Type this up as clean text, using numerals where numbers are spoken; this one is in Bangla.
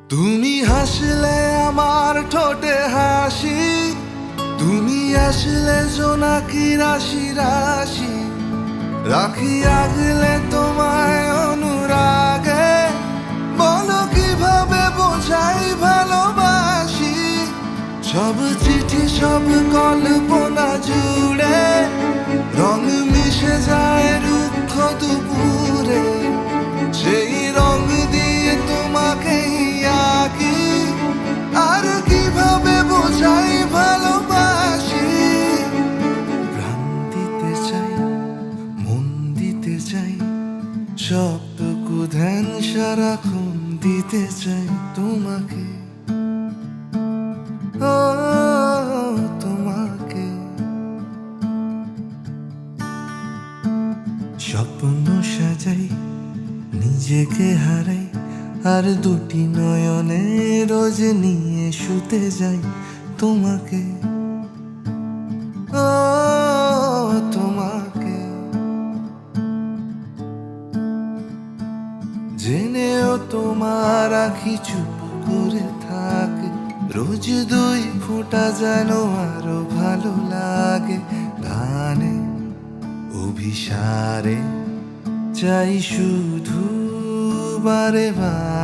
তুমি হাসলে আমার ঠোঁটে হাসি, তুমি আসলে জোনাকি রাশি রাশি, রাখি আগলে তোমায় অনুরাগে। বলো কিভাবে বোঝাই ভালোবাসি, সব চিঠি সব কল্পনা জুড়ে রং মিশে যায় রুক্ষ দুপুরে। সেই রং দিয়ে তোমাকে আঁকি, আর কিভাবে বোঝাই ভালোবাসি। প্রাণ দিতে চাই, মন দিতে চাই, সবটুকু ধ্যান সারাক্ষণ দিতে চাই তোমাকে, ও তোমাকে। স্বপ্ন সাজাই, নিজেকে হারাই, আর দুটি নয়নে রোজ নিয়ে শুতে যাই তোমাকে, ও তোমাকে। জেনেও তোমার আখি চুপ করে থাকে, রোজ দুই ফোঁটা যেন আরো ভালো লাগে। গানে অভিসারে চাই শুধু বারে বারে